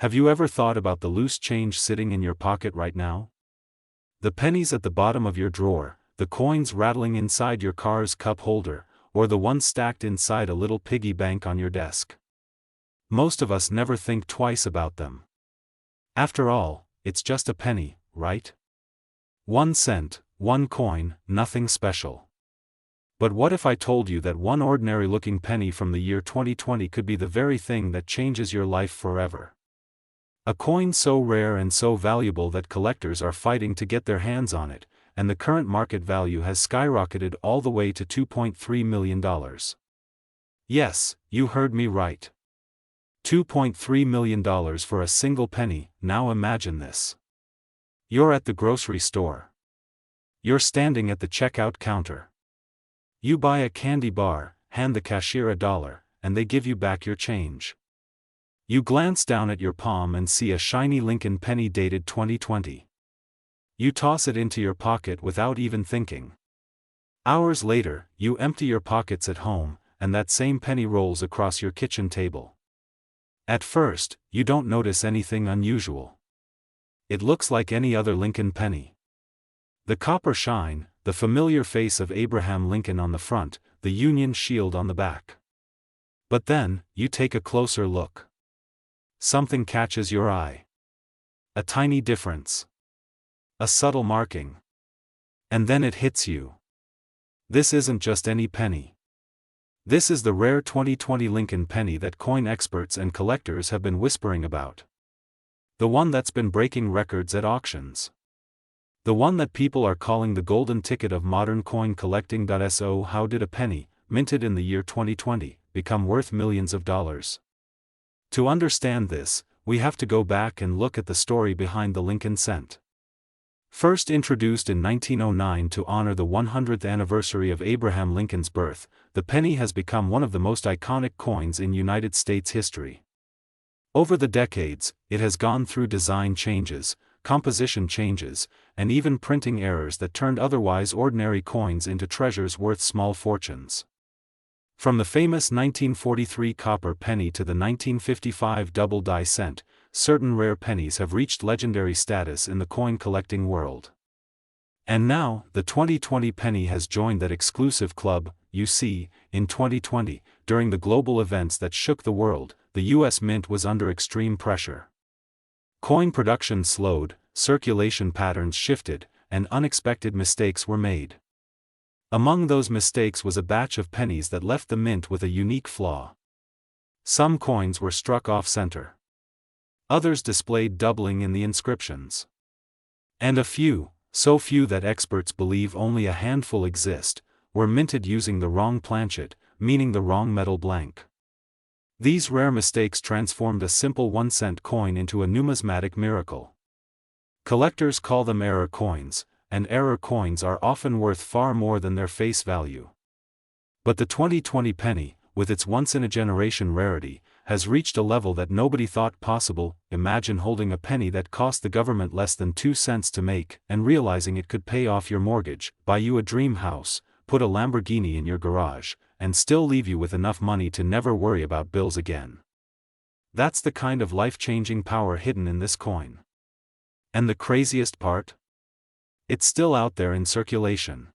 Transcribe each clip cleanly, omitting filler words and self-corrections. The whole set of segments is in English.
Have you ever thought about the loose change sitting in your pocket right now? The pennies at the bottom of your drawer, the coins rattling inside your car's cup holder, or the ones stacked inside a little piggy bank on your desk. Most of us never think twice about them. After all, it's just a penny, right? 1 cent, one coin, nothing special. But what if I told you that one ordinary-looking penny from the year 2020 could be the very thing that changes your life forever? A coin so rare and so valuable that collectors are fighting to get their hands on it, and the current market value has skyrocketed all the way to $2.3 million. Yes, you heard me right. $2.3 million for a single penny. Now imagine this. You're at the grocery store. You're standing at the checkout counter. You buy a candy bar, hand the cashier $1, and they give you back your change. You glance down at your palm and see a shiny Lincoln penny dated 2020. You toss it into your pocket without even thinking. Hours later, you empty your pockets at home, and that same penny rolls across your kitchen table. At first, you don't notice anything unusual. It looks like any other Lincoln penny. The copper shine, the familiar face of Abraham Lincoln on the front, the Union shield on the back. But then, you take a closer look. Something catches your eye. A tiny difference. A subtle marking. And then it hits you. This isn't just any penny. This is the rare 2020 Lincoln penny that coin experts and collectors have been whispering about. The one that's been breaking records at auctions. The one that people are calling the golden ticket of modern coin collecting. So how did a penny, minted in the year 2020, become worth millions of dollars? To understand this, we have to go back and look at the story behind the Lincoln cent. First introduced in 1909 to honor the 100th anniversary of Abraham Lincoln's birth, the penny has become one of the most iconic coins in United States history. Over the decades, it has gone through design changes, composition changes, and even printing errors that turned otherwise ordinary coins into treasures worth small fortunes. From the famous 1943 copper penny to the 1955 double-die cent, certain rare pennies have reached legendary status in the coin collecting world. And now, the 2020 penny has joined that exclusive club. You see, in 2020, during the global events that shook the world, the U.S. Mint was under extreme pressure. Coin production slowed, circulation patterns shifted, and unexpected mistakes were made. Among those mistakes was a batch of pennies that left the mint with a unique flaw. Some coins were struck off-center. Others displayed doubling in the inscriptions. And a few, so few that experts believe only a handful exist, were minted using the wrong planchet, meaning the wrong metal blank. These rare mistakes transformed a simple 1-cent coin into a numismatic miracle. Collectors call them error coins, and error coins are often worth far more than their face value. But the 2020 penny, with its once-in-a-generation rarity, has reached a level that nobody thought possible. Imagine holding a penny that cost the government less than 2 cents to make, and realizing it could pay off your mortgage, buy you a dream house, put a Lamborghini in your garage, and still leave you with enough money to never worry about bills again. That's the kind of life-changing power hidden in this coin. And the craziest part? It's still out there in circulation.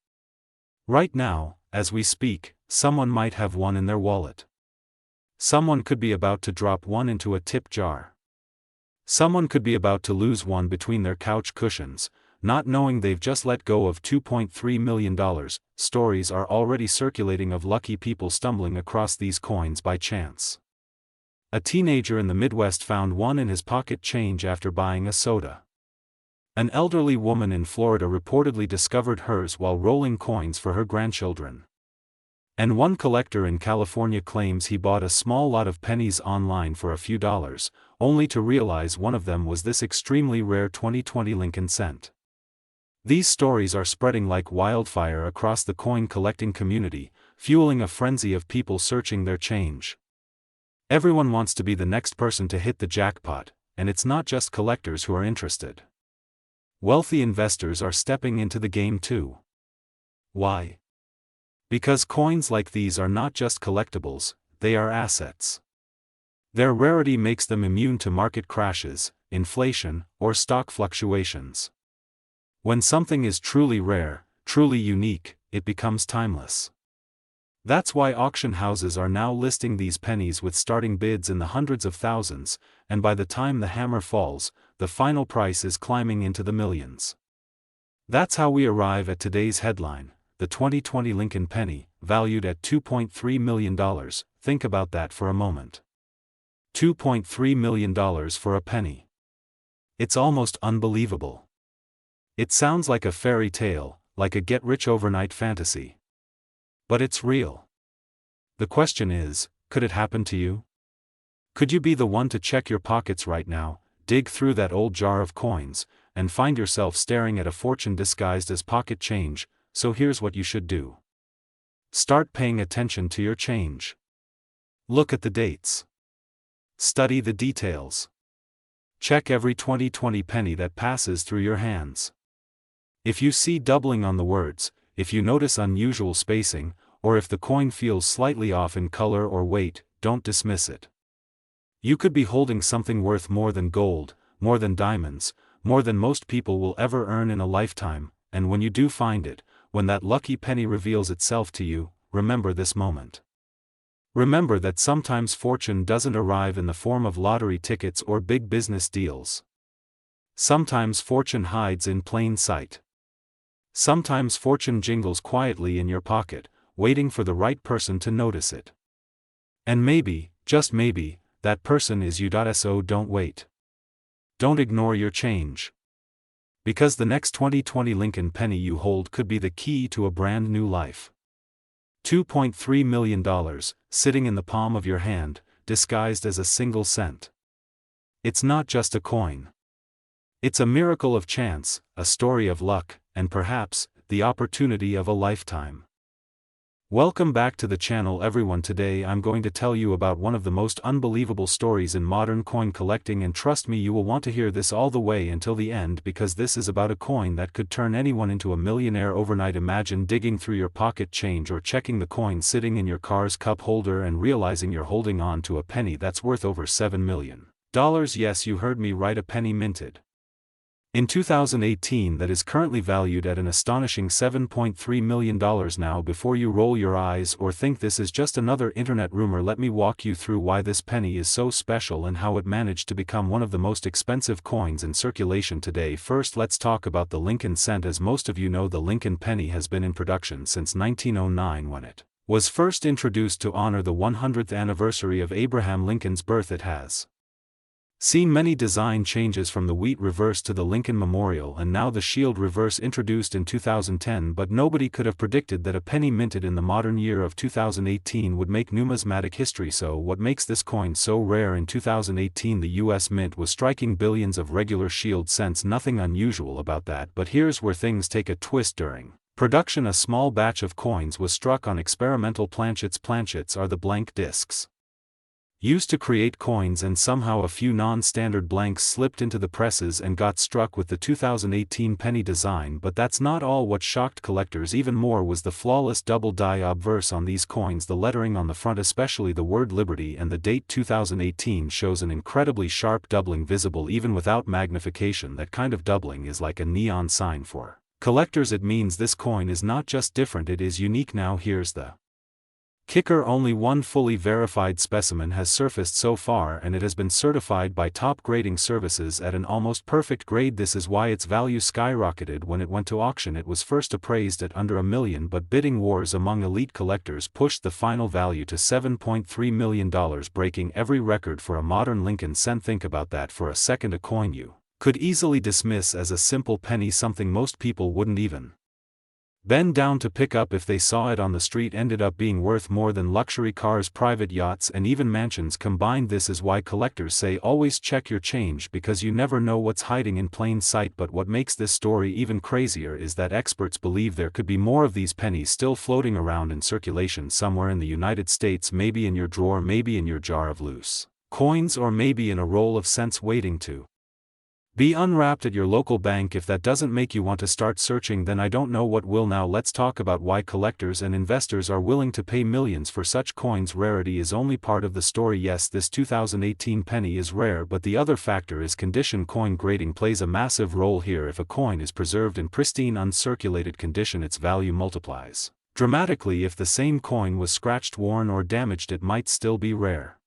Right now, as we speak, someone might have one in their wallet. Someone could be about to drop one into a tip jar. Someone could be about to lose one between their couch cushions, not knowing they've just let go of $2.3 million. Stories are already circulating of lucky people stumbling across these coins by chance. A teenager in the Midwest found one in his pocket change after buying a soda. An elderly woman in Florida reportedly discovered hers while rolling coins for her grandchildren. And one collector in California claims he bought a small lot of pennies online for a few dollars, only to realize one of them was this extremely rare 2020 Lincoln cent. These stories are spreading like wildfire across the coin collecting community, fueling a frenzy of people searching their change. Everyone wants to be the next person to hit the jackpot, and it's not just collectors who are interested. Wealthy investors are stepping into the game too. Why? Because coins like these are not just collectibles, they are assets. Their rarity makes them immune to market crashes, inflation, or stock fluctuations. When something is truly rare, truly unique, it becomes timeless. That's why auction houses are now listing these pennies with starting bids in the hundreds of thousands, and by the time the hammer falls, the final price is climbing into the millions. That's how we arrive at today's headline, the 2020 Lincoln penny, valued at $2.3 million. Think about that for a moment. $2.3 million for a penny. It's almost unbelievable. It sounds like a fairy tale, like a get-rich-overnight fantasy. But it's real. The question is, could it happen to you? Could you be the one to check your pockets right now, dig through that old jar of coins, and find yourself staring at a fortune disguised as pocket change? So here's what you should do. Start paying attention to your change. Look at the dates. Study the details. Check every 2020 penny that passes through your hands. If you see doubling on the words, if you notice unusual spacing, or if the coin feels slightly off in color or weight, don't dismiss it. You could be holding something worth more than gold, more than diamonds, more than most people will ever earn in a lifetime, and when you do find it, when that lucky penny reveals itself to you, remember this moment. Remember that sometimes fortune doesn't arrive in the form of lottery tickets or big business deals. Sometimes fortune hides in plain sight. Sometimes fortune jingles quietly in your pocket, waiting for the right person to notice it. And maybe, just maybe, that person is you. So don't wait. Don't ignore your change. Because the next 2020 Lincoln penny you hold could be the key to a brand new life. $2.3 million, sitting in the palm of your hand, disguised as a single cent. It's not just a coin. It's a miracle of chance, a story of luck, and perhaps, the opportunity of a lifetime. Welcome back to the channel everyone. Today I'm going to tell you about one of the most unbelievable stories in modern coin collecting, and trust me, you will want to hear this all the way until the end, because this is about a coin that could turn anyone into a millionaire overnight. Imagine digging through your pocket change or checking the coin sitting in your car's cup holder and realizing you're holding on to a penny that's worth over $7 million. Yes, you heard me right, a penny minted in 2018 that is currently valued at an astonishing $7.3 million. Now, before you roll your eyes or think this is just another internet rumor, let me walk you through why this penny is so special and how it managed to become one of the most expensive coins in circulation today. First, let's talk about the Lincoln cent. As most of you know, the Lincoln penny has been in production since 1909, when it was first introduced to honor the 100th anniversary of Abraham Lincoln's birth. It has seen many design changes, from the wheat reverse to the Lincoln Memorial and now the shield reverse introduced in 2010, but nobody could have predicted that a penny minted in the modern year of 2018 would make numismatic history. So what makes this coin so rare? In 2018 the US Mint was striking billions of regular shield cents. Nothing unusual about that, but here's where things take a twist. During production, a small batch of coins was struck on experimental planchets. Planchets are the blank discs used to create coins, and somehow a few non-standard blanks slipped into the presses and got struck with the 2018 penny design. But that's not all. What shocked collectors even more was the flawless double die obverse on these coins. The lettering on the front, especially the word Liberty and the date 2018, shows an incredibly sharp doubling visible even without magnification. That kind of doubling is like a neon sign for collectors. It means this coin is not just different, it is unique. Now here's the kicker: only one fully verified specimen has surfaced so far, and it has been certified by top grading services at an almost perfect grade. This is why its value skyrocketed when it went to auction. It was first appraised at under $1 million, but bidding wars among elite collectors pushed the final value to $7.3 million, breaking every record for a modern Lincoln cent. Think about that for a second. A coin you could easily dismiss as a simple penny, something most people wouldn't even bend down to pick up if they saw it on the street, ended up being worth more than luxury cars, private yachts, and even mansions combined. This is why collectors say always check your change, because you never know what's hiding in plain sight. But what makes this story even crazier is that experts believe there could be more of these pennies still floating around in circulation somewhere in the United States, maybe in your drawer, maybe in your jar of loose coins, or maybe in a roll of cents waiting to Be unwrapped at your local bank. If that doesn't make you want to start searching, then I don't know what will. Now let's talk about why collectors and investors are willing to pay millions for such coins. Rarity is only part of the story. Yes, this 2018 penny is rare, but the other factor is condition. Coin grading plays a massive role here. If a coin is preserved in pristine uncirculated condition, its value multiplies dramatically. If the same coin was scratched, worn, or damaged, it might still be rare,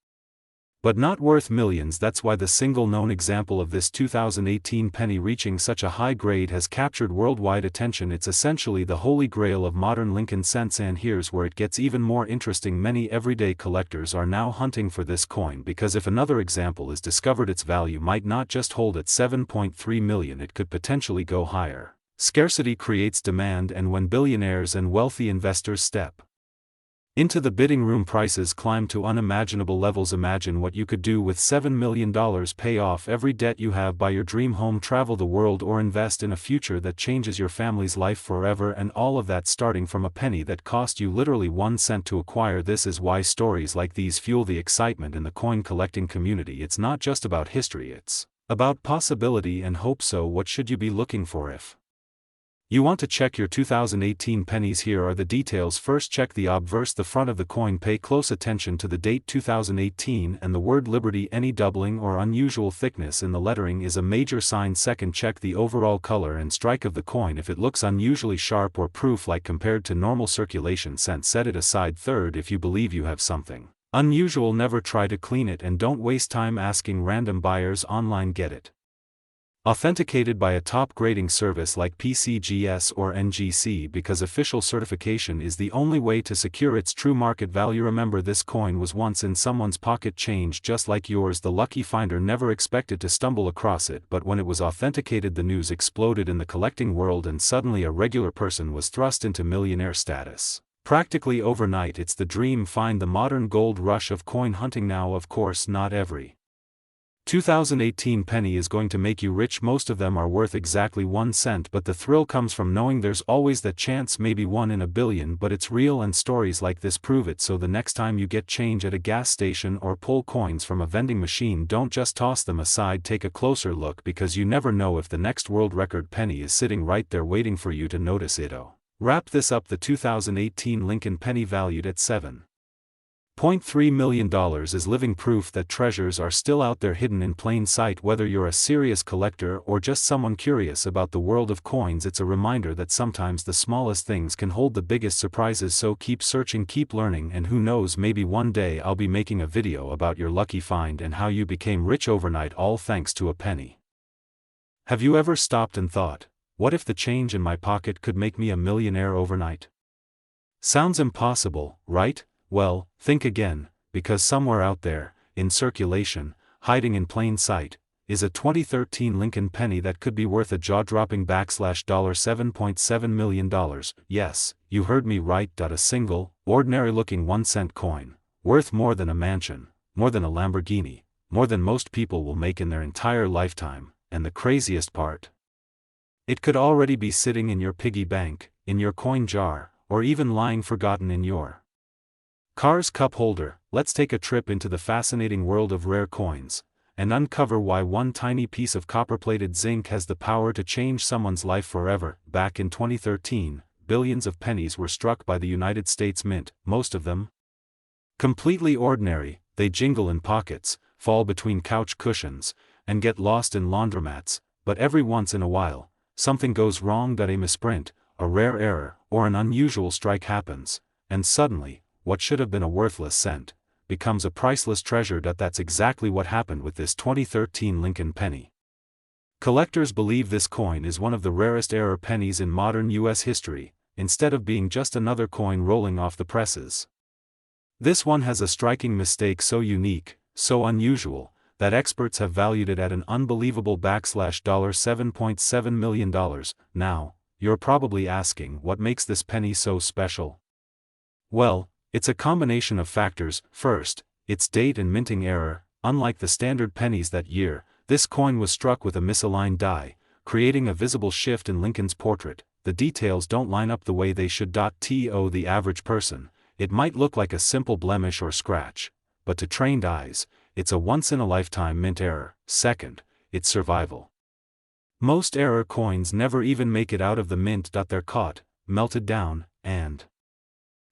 but not worth millions. That's why the single known example of this 2018 penny reaching such a high grade has captured worldwide attention. It's essentially the holy grail of modern Lincoln cents, and here's where it gets even more interesting. Many everyday collectors are now hunting for this coin because if another example is discovered, its value might not just hold at 7.3 million, it could potentially go higher. Scarcity creates demand, and when billionaires and wealthy investors step into the bidding room, prices climb to unimaginable levels. Imagine what you could do with $7 million. Pay off every debt you have, buy your dream home, travel the world, or invest in a future that changes your family's life forever. And all of that starting from a penny that cost you literally 1 cent to acquire. This is why stories like these fuel the excitement in the coin collecting community. It's not just about history, it's about possibility and hope. So what should you be looking for if you want to check your 2018 pennies? Here are the details. First, check the obverse, the front of the coin. Pay close attention to the date 2018 and the word Liberty. Any doubling or unusual thickness in the lettering is a major sign. Second, check the overall color and strike of the coin. If it looks unusually sharp or proof-like compared to normal circulation cents, set it aside. Third, if you believe you have something unusual, never try to clean it, and don't waste time asking random buyers online. Get it authenticated by a top grading service like PCGS or NGC, because official certification is the only way to secure its true market value. Remember, this coin was once in someone's pocket, change just like yours. The lucky finder never expected to stumble across it, but when it was authenticated, the news exploded in the collecting world, and suddenly a regular person was thrust into millionaire status practically overnight. It's the dream find, the modern gold rush of coin hunting. Now, of course, not every 2018 penny is going to make you rich. Most of them are worth exactly 1 cent, but the thrill comes from knowing there's always that chance, maybe 1 in a billion. But it's real, and stories like this prove it. So the next time you get change at a gas station or pull coins from a vending machine, don't just toss them aside. Take a closer look, because you never know if the next world record penny is sitting right there waiting for you to notice it. Wrap this up. The 2018 Lincoln penny, valued at $7.3 million, is living proof that treasures are still out there, hidden in plain sight. Whether you're a serious collector or just someone curious about the world of coins, it's a reminder that sometimes the smallest things can hold the biggest surprises. So keep searching, keep learning, and who knows, maybe one day I'll be making a video about your lucky find and how you became rich overnight, all thanks to a penny. Have you ever stopped and thought, what if the change in my pocket could make me a millionaire overnight? Sounds impossible, right? Well, think again, because somewhere out there, in circulation, hiding in plain sight, is a 2013 Lincoln penny that could be worth a jaw-dropping $7.7 million. Yes, you heard me right. A single, ordinary-looking 1-cent coin, worth more than a mansion, more than a Lamborghini, more than most people will make in their entire lifetime. And the craziest part? It could already be sitting in your piggy bank, in your coin jar, or even lying forgotten in your car's cup holder. Let's take a trip into the fascinating world of rare coins, and uncover why one tiny piece of copper-plated zinc has the power to change someone's life forever. Back in 2013, billions of pennies were struck by the United States Mint, most of them completely ordinary. They jingle in pockets, fall between couch cushions, and get lost in laundromats. But every once in a while, something goes wrong. A misprint, a rare error, or an unusual strike happens, and suddenly, what should have been a worthless cent becomes a priceless treasure. That's exactly what happened with this 2013 Lincoln penny. Collectors believe this coin is one of the rarest error pennies in modern U.S. history, instead of being just another coin rolling off the presses. This one has a striking mistake so unique, so unusual, that experts have valued it at an unbelievable $7.7 million. Now, you're probably asking, what makes this penny so special? Well, it's a combination of factors. First, its date and minting error. Unlike the standard pennies that year, this coin was struck with a misaligned die, creating a visible shift in Lincoln's portrait. The details don't line up the way they should. To the average person, it might look like a simple blemish or scratch, but to trained eyes, it's a once-in-a-lifetime mint error. Second, its survival. Most error coins never even make it out of the mint. They're caught, melted down, and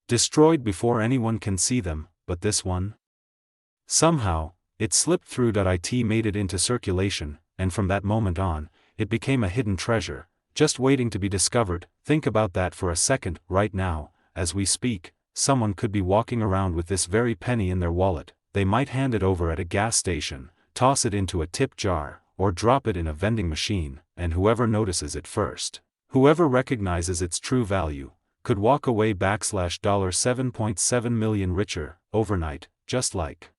destroyed before anyone can see them, but this one? Somehow, it slipped through. It made it into circulation, and from that moment on, it became a hidden treasure, just waiting to be discovered. Think about that for a second. Right now, as we speak, someone could be walking around with this very penny in their wallet. They might hand it over at a gas station, toss it into a tip jar, or drop it in a vending machine, and whoever notices it first, whoever recognizes its true value, could walk away $7.7 million richer, overnight, just like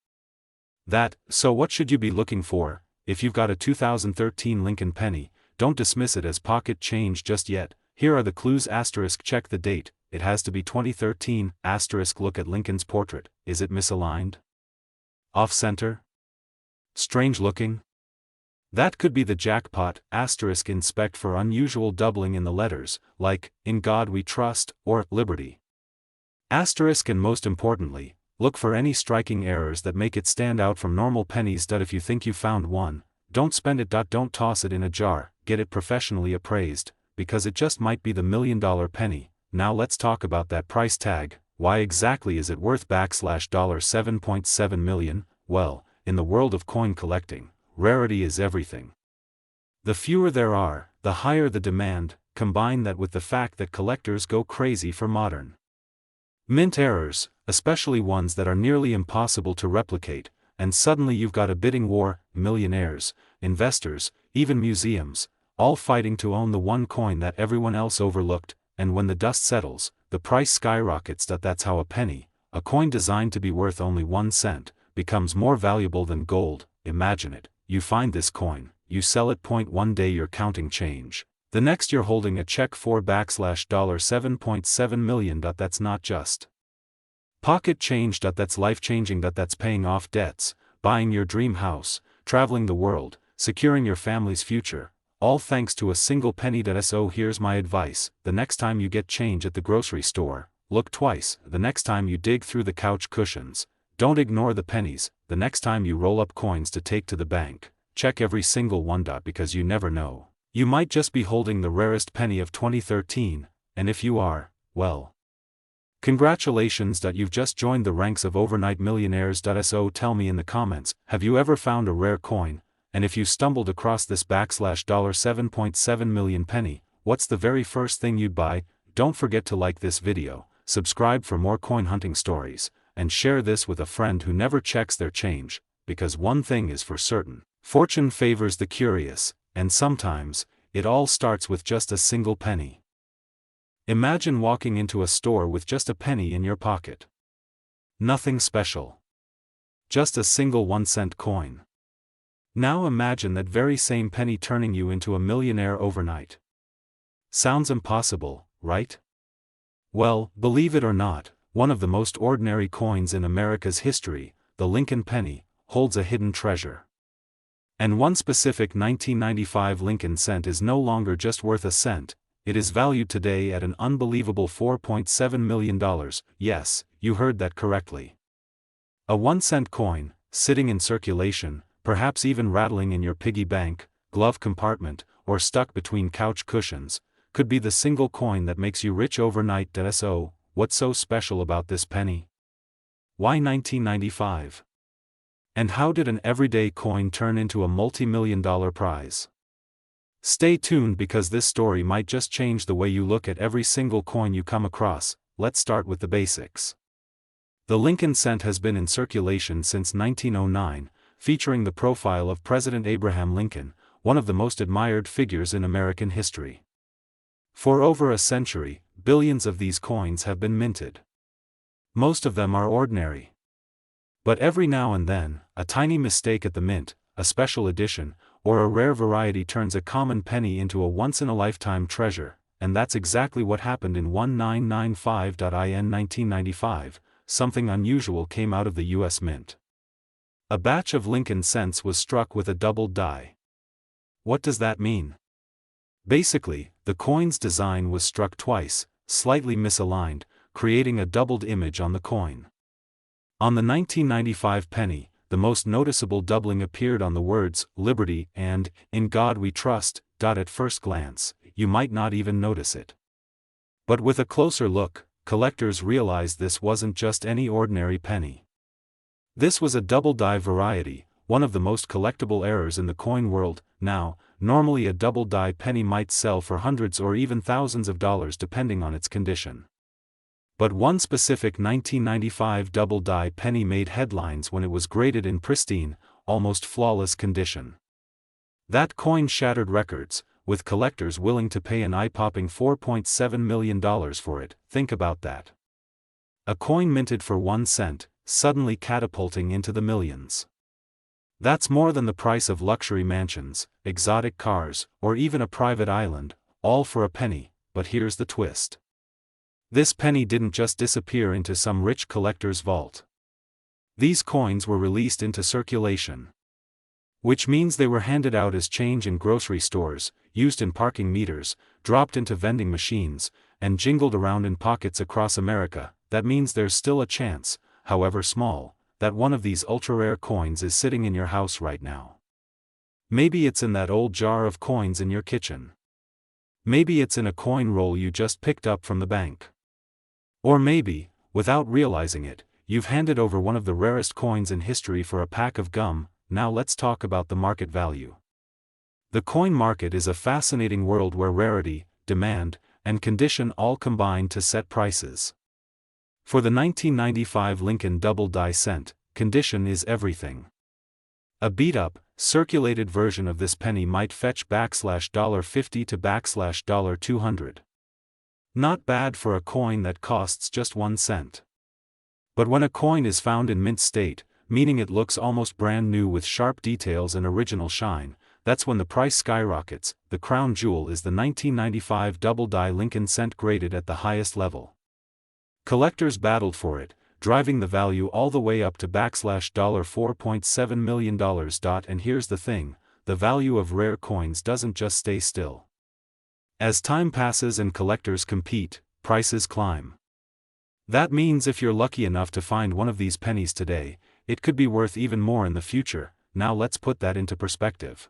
that. So what should you be looking for? If you've got a 2013 Lincoln penny, don't dismiss it as pocket change just yet. Here are the clues. Check the date, it has to be 2013. Look at Lincoln's portrait, is it misaligned? Off-center? Strange looking? That could be the jackpot. Inspect for unusual doubling in the letters, like, "In God We Trust," or "Liberty." And most importantly, look for any striking errors that make it stand out from normal pennies. If you think you found one, don't spend it. Don't toss it in a jar, get it professionally appraised, because it just might be the $1 million penny. Now let's talk about that price tag. Why exactly is it worth $7.7 million? Well, in the world of coin collecting, rarity is everything. The fewer there are, the higher the demand. Combine that with the fact that collectors go crazy for modern mint errors, especially ones that are nearly impossible to replicate, and suddenly you've got a bidding war. Millionaires, investors, even museums, all fighting to own the one coin that everyone else overlooked, and when the dust settles, the price skyrockets. That's how a penny, a coin designed to be worth only 1 cent, becomes more valuable than gold. Imagine it, you find this coin, you sell it. One day you're counting change, the next you're holding a check for $7.7 million. That's not just pocket change. That's life-changing. That's paying off debts, buying your dream house, traveling the world, securing your family's future, all thanks to a single penny. So here's my advice: the next time you get change at the grocery store, look twice. The next time you dig through the couch cushions, don't ignore the pennies. The next time you roll up coins to take to the bank, check every single one. Because you never know, you might just be holding the rarest penny of 2013, and if you are, well, congratulations. You've just joined the ranks of overnight millionaires. So tell me in the comments, have you ever found a rare coin? And if you stumbled across this $7.7 million penny, what's the very first thing you'd buy? Don't forget to like this video, subscribe for more coin hunting stories, and share this with a friend who never checks their change, because one thing is for certain: fortune favors the curious, and sometimes, it all starts with just a single penny. Imagine walking into a store with just a penny in your pocket. Nothing special. Just a single 1-cent coin. Now imagine that very same penny turning you into a millionaire overnight. Sounds impossible, right? Well, believe it or not, one of the most ordinary coins in America's history, the Lincoln penny, holds a hidden treasure. And one specific 1995 Lincoln cent is no longer just worth a cent, it is valued today at an unbelievable $4.7 million. Yes, you heard that correctly. A 1-cent coin, sitting in circulation, perhaps even rattling in your piggy bank, glove compartment, or stuck between couch cushions, could be the single coin that makes you rich overnight. So, what's so special about this penny? Why 1995? And how did an everyday coin turn into a multi-million-dollar prize? Stay tuned, because this story might just change the way you look at every single coin you come across. Let's start with the basics. The Lincoln cent has been in circulation since 1909, featuring the profile of President Abraham Lincoln, one of the most admired figures in American history. For over a century, billions of these coins have been minted. Most of them are ordinary. But every now and then, a tiny mistake at the mint, a special edition, or a rare variety turns a common penny into a once-in-a-lifetime treasure, and that's exactly what happened in 1995. In 1995, something unusual came out of the U.S. Mint. A batch of Lincoln cents was struck with a doubled die. What does that mean? Basically, the coin's design was struck twice, slightly misaligned, creating a doubled image on the coin. On the 1995 penny, the most noticeable doubling appeared on the words, "Liberty" and "In God We Trust." At first glance, you might not even notice it. But with a closer look, collectors realized this wasn't just any ordinary penny. This was a double-die variety, one of the most collectible errors in the coin world. Now, normally a double-die penny might sell for hundreds or even thousands of dollars depending on its condition. But one specific 1995 double-die penny made headlines when it was graded in pristine, almost flawless condition. That coin shattered records, with collectors willing to pay an eye-popping $4.7 million for it. Think about that. A coin minted for 1 cent, suddenly catapulting into the millions. That's more than the price of luxury mansions, exotic cars, or even a private island, all for a penny. But here's the twist. This penny didn't just disappear into some rich collector's vault. These coins were released into circulation. Which means they were handed out as change in grocery stores, used in parking meters, dropped into vending machines, and jingled around in pockets across America. That means there's still a chance, however small, that one of these ultra-rare coins is sitting in your house right now. Maybe it's in that old jar of coins in your kitchen. Maybe it's in a coin roll you just picked up from the bank. Or maybe, without realizing it, you've handed over one of the rarest coins in history for a pack of gum. Now let's talk about the market value. The coin market is a fascinating world where rarity, demand, and condition all combine to set prices. For the 1995 Lincoln double-die cent, condition is everything. A beat-up, circulated version of this penny might fetch $50 to $200. Not bad for a coin that costs just 1 cent. But when a coin is found in mint state, meaning it looks almost brand new with sharp details and original shine, that's when the price skyrockets. The crown jewel is the 1995 double-die Lincoln cent graded at the highest level. Collectors battled for it, driving the value all the way up to $4.7 million. And here's the thing, the value of rare coins doesn't just stay still. As time passes and collectors compete, prices climb. That means if you're lucky enough to find one of these pennies today, it could be worth even more in the future. Now let's put that into perspective.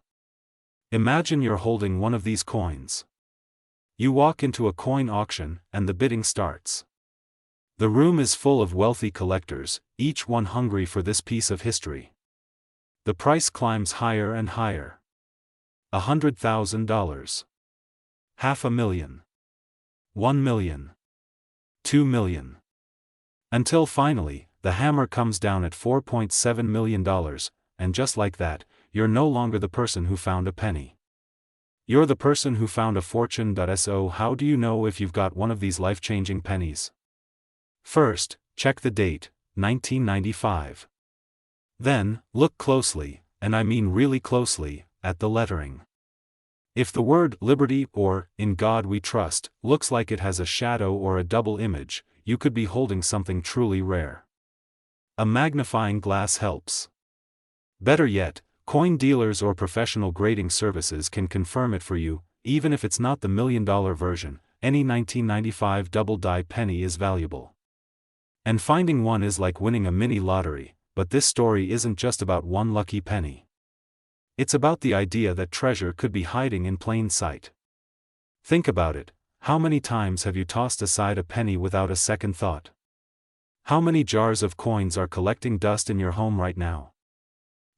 Imagine you're holding one of these coins. You walk into a coin auction, and the bidding starts. The room is full of wealthy collectors, each one hungry for this piece of history. The price climbs higher and higher. $100,000. $500,000. $1 million. $2 million. Until finally, the hammer comes down at $4.7 million, and just like that, you're no longer the person who found a penny. You're the person who found a fortune. So how do you know if you've got one of these life-changing pennies? First, check the date, 1995. Then, look closely, and I mean really closely, at the lettering. If the word Liberty or In God We Trust looks like it has a shadow or a double image, you could be holding something truly rare. A magnifying glass helps. Better yet, coin dealers or professional grading services can confirm it for you. Even if it's not the $1 million version, any 1995 double-die penny is valuable. And finding one is like winning a mini lottery. But this story isn't just about one lucky penny. It's about the idea that treasure could be hiding in plain sight. Think about it. How many times have you tossed aside a penny without a second thought? How many jars of coins are collecting dust in your home right now?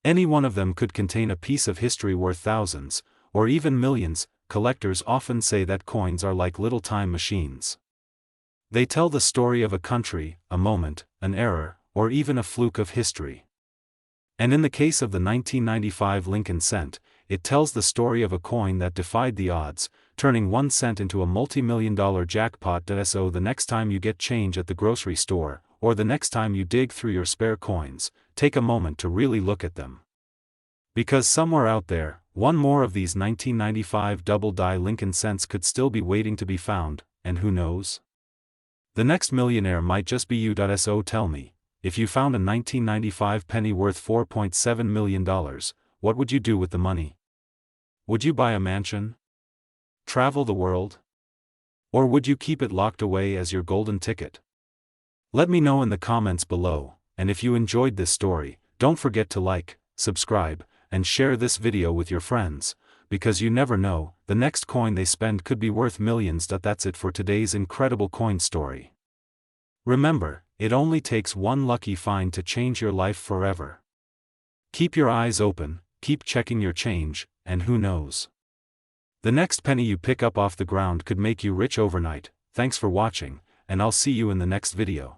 Any one of them could contain a piece of history worth thousands, or even millions. Collectors often say that coins are like little time machines. They tell the story of a country, a moment, an era, or even a fluke of history. And in the case of the 1995 Lincoln cent, it tells the story of a coin that defied the odds, turning 1 cent into a multi-million-dollar jackpot. So the next time you get change at the grocery store, or the next time you dig through your spare coins, take a moment to really look at them. Because somewhere out there, one more of these 1995 double-die Lincoln cents could still be waiting to be found, and who knows? The next millionaire might just be you. So tell me, if you found a 1995 penny worth $4.7 million, what would you do with the money? Would you buy a mansion? Travel the world? Or would you keep it locked away as your golden ticket? Let me know in the comments below, and if you enjoyed this story, don't forget to like, subscribe, and share this video with your friends. because you never know, the next coin they spend could be worth millions. That's it for today's incredible coin story. Remember, it only takes one lucky find to change your life forever. Keep your eyes open, keep checking your change, and who knows? The next penny you pick up off the ground could make you rich overnight. Thanks for watching, and I'll see you in the next video.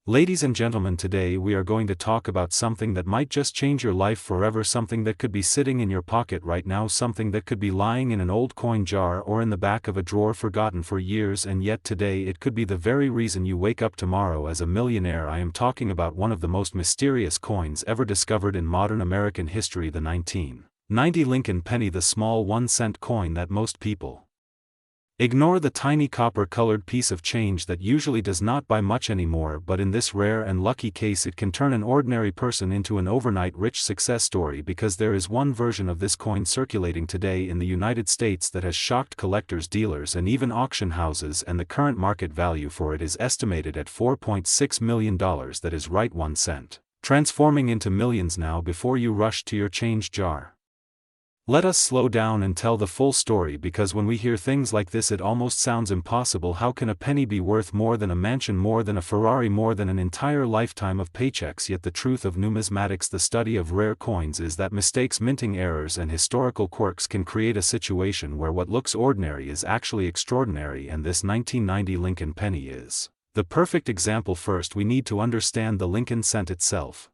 Ladies and gentlemen, today we are going to talk about something that might just change your life forever, something that could be sitting in your pocket right now, something that could be lying in an old coin jar or in the back of a drawer forgotten for years, and yet today it could be the very reason you wake up tomorrow as a millionaire. I am talking about one of the most mysterious coins ever discovered in modern American history, the 1990 Lincoln penny, the small 1-cent coin that most people ignore, the tiny copper-colored piece of change that usually does not buy much anymore, but in this rare and lucky case it can turn an ordinary person into an overnight rich success story, because there is one version of this coin circulating today in the United States that has shocked collectors, dealers, and even auction houses, and the current market value for it is estimated at $4.6 million. That is right, 1 cent, transforming into millions now before you rush to your change jar. Let us slow down and tell the full story, because when we hear things like this it almost sounds impossible. How can a penny be worth more than a mansion, more than a Ferrari, more than an entire lifetime of paychecks? Yet the truth of numismatics, the study of rare coins, is that mistakes, minting errors, and historical quirks can create a situation where what looks ordinary is actually extraordinary, and this 1990 Lincoln penny is the perfect example. First, we need to understand the Lincoln cent itself.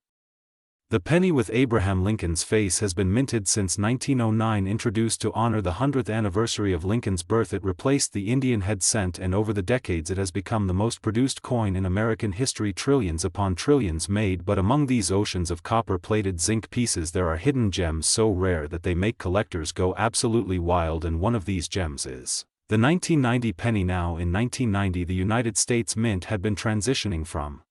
The penny with Abraham Lincoln's face has been minted since 1909. Introduced to honor the 100th anniversary of Lincoln's birth, it replaced the Indian head cent, and over the decades it has become the most produced coin in American history. Trillions upon trillions made, but among these oceans of copper-plated zinc pieces there are hidden gems so rare that they make collectors go absolutely wild, and one of these gems is the 1990 penny. Now, in 1990 the United States Mint had been transitioning from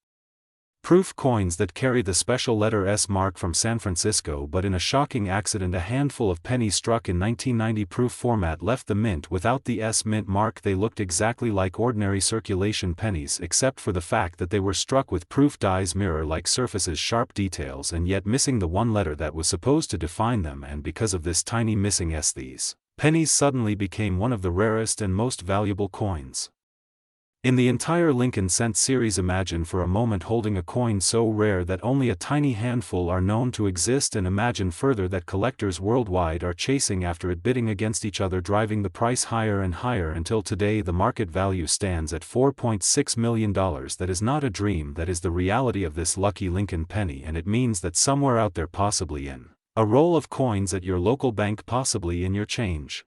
proof coins that carry the special letter S mark from San Francisco, but in a shocking accident a handful of pennies struck in 1990 proof format left the mint without the S mint mark. They looked exactly like ordinary circulation pennies, except for the fact that they were struck with proof dies, mirror-like surfaces, sharp details, and yet missing the one letter that was supposed to define them, and because of this tiny missing S, these pennies suddenly became one of the rarest and most valuable coins in the entire Lincoln cent series. Imagine for a moment holding a coin so rare that only a tiny handful are known to exist, and imagine further that collectors worldwide are chasing after it, bidding against each other, driving the price higher and higher until today the market value stands at $4.6 million. That is not a dream, that is the reality of this lucky Lincoln penny, and it means that somewhere out there, possibly in a roll of coins at your local bank, possibly in your change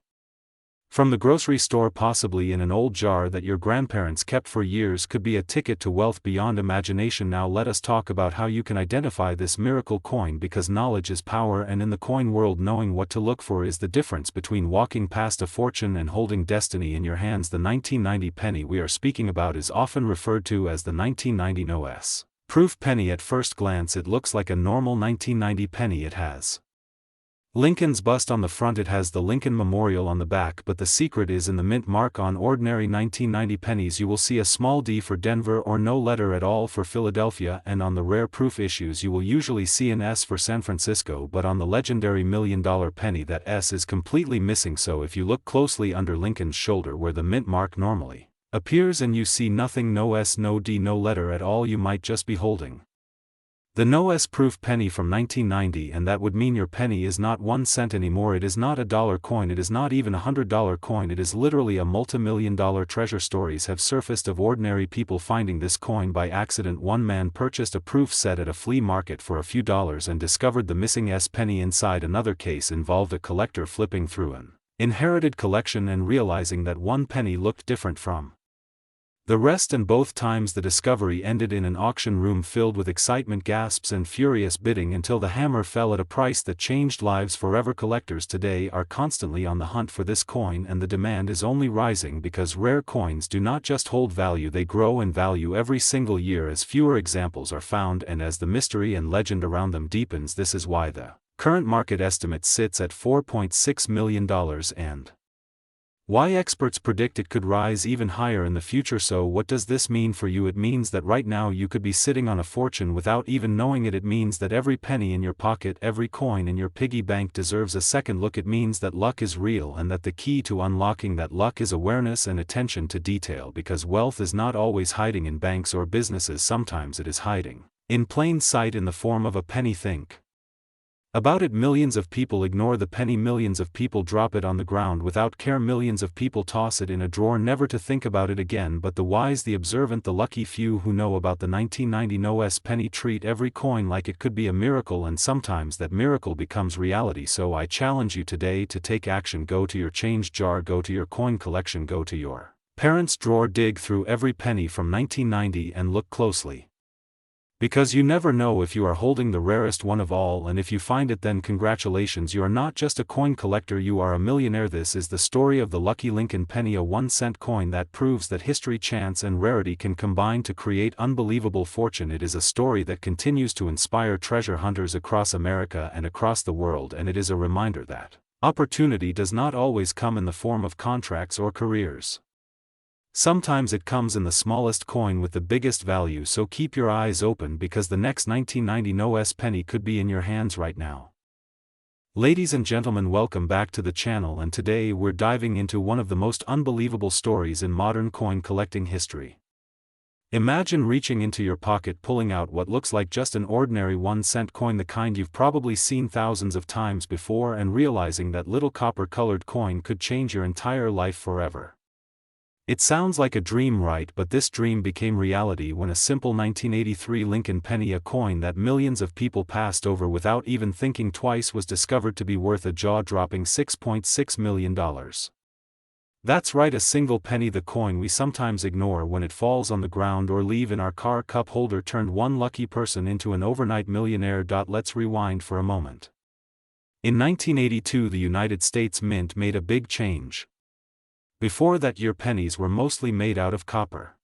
from the grocery store, possibly in an old jar that your grandparents kept for years, could be a ticket to wealth beyond imagination. Now let us talk about how you can identify this miracle coin, because knowledge is power, and in the coin world knowing what to look for is the difference between walking past a fortune and holding destiny in your hands. The 1990 penny we are speaking about is often referred to as the 1990 No S proof penny. At first glance it looks like a normal 1990 penny. It has Lincoln's bust on the front, it has the Lincoln Memorial on the back, but the secret is in the mint mark. On ordinary 1990 pennies you will see a small D for Denver or no letter at all for Philadelphia, and on the rare proof issues you will usually see an S for San Francisco, but on the legendary $1 million penny that S is completely missing. So if you look closely under Lincoln's shoulder where the mint mark normally appears and you see nothing, no S, no D, no letter at all, you might just be holding the No S proof penny from 1990, and that would mean your penny is not 1 cent anymore. It is not a dollar coin, it is not even a $100 coin, it is literally a multi-million-dollar treasure. Stories have surfaced of ordinary people finding this coin by accident. One man purchased a proof set at a flea market for a few dollars and discovered the missing S penny inside. Another case involved a collector flipping through an inherited collection and realizing that one penny looked different from the rest, and both times the discovery ended in an auction room filled with excitement, gasps, and furious bidding until the hammer fell at a price that changed lives forever. Collectors today are constantly on the hunt for this coin, and the demand is only rising because rare coins do not just hold value, they grow in value every single year as fewer examples are found and as the mystery and legend around them deepens. This is why the current market estimate sits at $4.6 million, and Why experts predict it could rise even higher in the future. So what does this mean for you? It means that right now you could be sitting on a fortune without even knowing it. It means that every penny in your pocket, every coin in your piggy bank deserves a second look. It means that luck is real and that the key to unlocking that luck is awareness and attention to detail, because wealth is not always hiding in banks or businesses. Sometimes it is hiding in plain sight in the form of a penny. Think about it. Millions of people ignore the penny. Millions of people drop it on the ground without care. Millions of people toss it in a drawer never to think about it again. But the wise, the observant, the lucky few who know about the 1990 US penny treat every coin like it could be a miracle, and sometimes that miracle becomes reality. So I challenge you today to take action. Go to your change jar, go to your coin collection, go to your parents' drawer, dig through every penny from 1990 and look closely. Because you never know if you are holding the rarest one of all, and if you find it, then congratulations, you are not just a coin collector, you are a millionaire. This is the story of the lucky Lincoln penny, a 1-cent coin that proves that history, chance and rarity can combine to create unbelievable fortune. It is a story that continues to inspire treasure hunters across America and across the world, and it is a reminder that opportunity does not always come in the form of contracts or careers. Sometimes it comes in the smallest coin with the biggest value. So keep your eyes open, because the next 1990 US penny could be in your hands right now. Ladies and gentlemen, welcome back to the channel, and today we're diving into one of the most unbelievable stories in modern coin collecting history. Imagine reaching into your pocket, pulling out what looks like just an ordinary 1-cent coin, the kind you've probably seen thousands of times before, and realizing that little copper-colored coin could change your entire life forever. It sounds like a dream, right? But this dream became reality when a simple 1983 Lincoln penny, a coin that millions of people passed over without even thinking twice, was discovered to be worth a jaw-dropping $6.6 million. That's right, a single penny, the coin we sometimes ignore when it falls on the ground or leave in our car cup holder, turned one lucky person into an overnight millionaire. Let's rewind for a moment. In 1982, the United States Mint made a big change. Before that year, pennies were mostly made out of copper.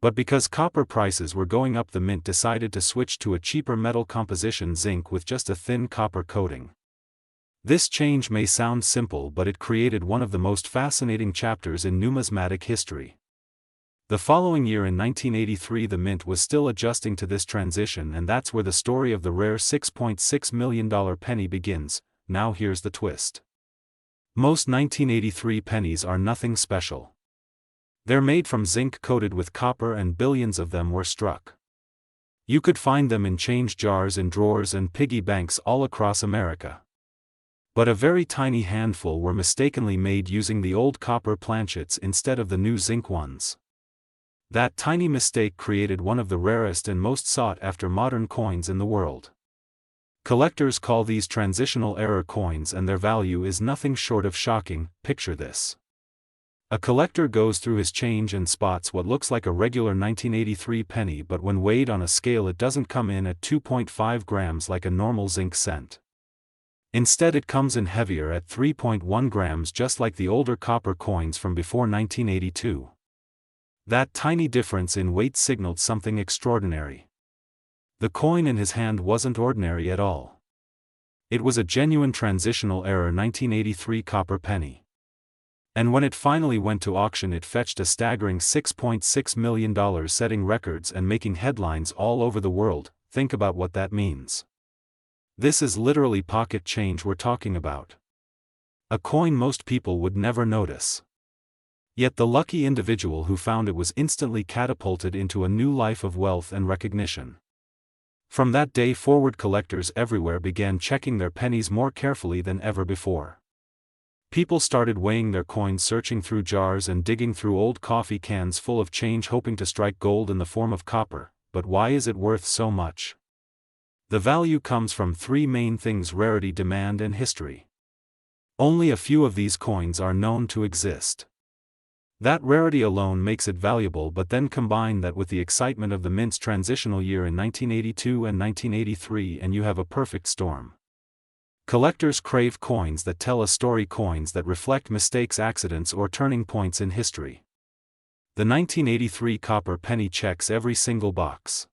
But because copper prices were going up, the mint decided to switch to a cheaper metal composition, zinc, with just a thin copper coating. This change may sound simple, but it created one of the most fascinating chapters in numismatic history. The following year, in 1983, the mint was still adjusting to this transition, and that's where the story of the rare $6.6 million penny begins. Now here's the twist. Most 1983 pennies are nothing special. They're made from zinc coated with copper, and billions of them were struck. You could find them in change jars, in drawers and piggy banks all across America. But a very tiny handful were mistakenly made using the old copper planchets instead of the new zinc ones. That tiny mistake created one of the rarest and most sought-after modern coins in the world. Collectors call these transitional error coins, and their value is nothing short of shocking. Picture this. A collector goes through his change and spots what looks like a regular 1983 penny, but when weighed on a scale, it doesn't come in at 2.5 grams like a normal zinc cent. Instead, it comes in heavier at 3.1 grams, just like the older copper coins from before 1982. That tiny difference in weight signaled something extraordinary. The coin in his hand wasn't ordinary at all. It was a genuine transitional error 1983 copper penny. And when it finally went to auction, it fetched a staggering $6.6 million, setting records and making headlines all over the world. Think about what that means. This is literally pocket change we're talking about. A coin most people would never notice. Yet the lucky individual who found it was instantly catapulted into a new life of wealth and recognition. From that day forward, collectors everywhere began checking their pennies more carefully than ever before. People started weighing their coins, searching through jars and digging through old coffee cans full of change, hoping to strike gold in the form of copper. But why is it worth so much? The value comes from three main things: rarity, demand, and history. Only a few of these coins are known to exist. That rarity alone makes it valuable, but then combine that with the excitement of the mint's transitional year in 1982 and 1983, and you have a perfect storm. Collectors crave coins that tell a story, coins that reflect mistakes, accidents, or turning points in history. The 1983 copper penny checks every single box.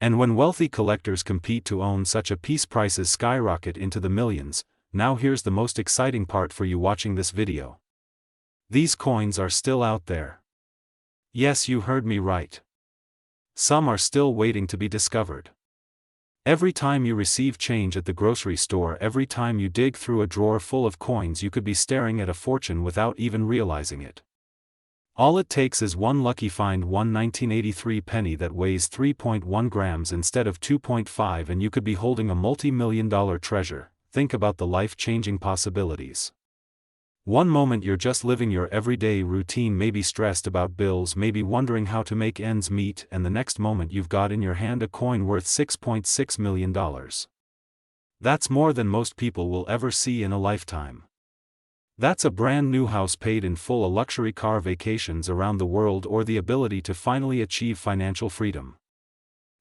And when wealthy collectors compete to own such a piece, prices skyrocket into the millions. Now here's the most exciting part for you watching this video. These coins are still out there. Yes, you heard me right. Some are still waiting to be discovered. Every time you receive change at the grocery store, every time you dig through a drawer full of coins, you could be staring at a fortune without even realizing it. All it takes is one lucky find, one 1983 penny that weighs 3.1 grams instead of 2.5, and you could be holding a multi-million-dollar treasure. Think about the life-changing possibilities. One moment you're just living your everyday routine, maybe stressed about bills, maybe wondering how to make ends meet, and the next moment you've got in your hand a coin worth $6.6 million. That's more than most people will ever see in a lifetime. That's a brand new house paid in full, a luxury car, vacations around the world, or the ability to finally achieve financial freedom.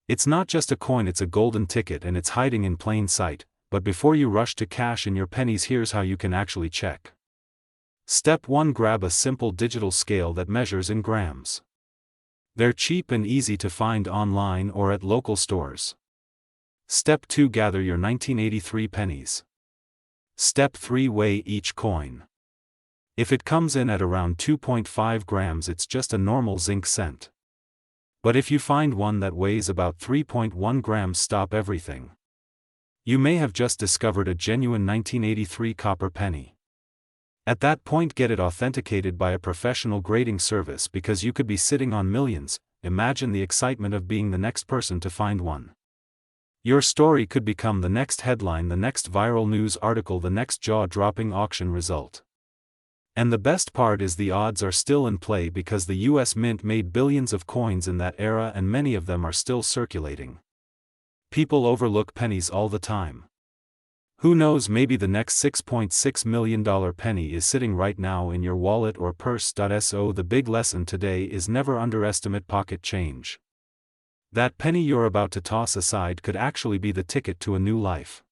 It's not just a coin, it's a golden ticket, and it's hiding in plain sight. But before you rush to cash in your pennies, here's how you can actually check. Step 1. Grab a simple digital scale that measures in grams. They're cheap and easy to find online or at local stores. Step 2. Gather your 1983 pennies. Step 3. Weigh each coin. If it comes in at around 2.5 grams, it's just a normal zinc cent. But if you find one that weighs about 3.1 grams, stop everything. You may have just discovered a genuine 1983 copper penny. At that point, get it authenticated by a professional grading service, because you could be sitting on millions. Imagine the excitement of being the next person to find one. Your story could become the next headline, the next viral news article, the next jaw-dropping auction result. And the best part is the odds are still in play, because the US Mint made billions of coins in that era, and many of them are still circulating. People overlook pennies all the time. Who knows, maybe the next $6.6 million penny is sitting right now in your wallet or purse. So the big lesson today is never underestimate pocket change. That penny you're about to toss aside could actually be the ticket to a new life.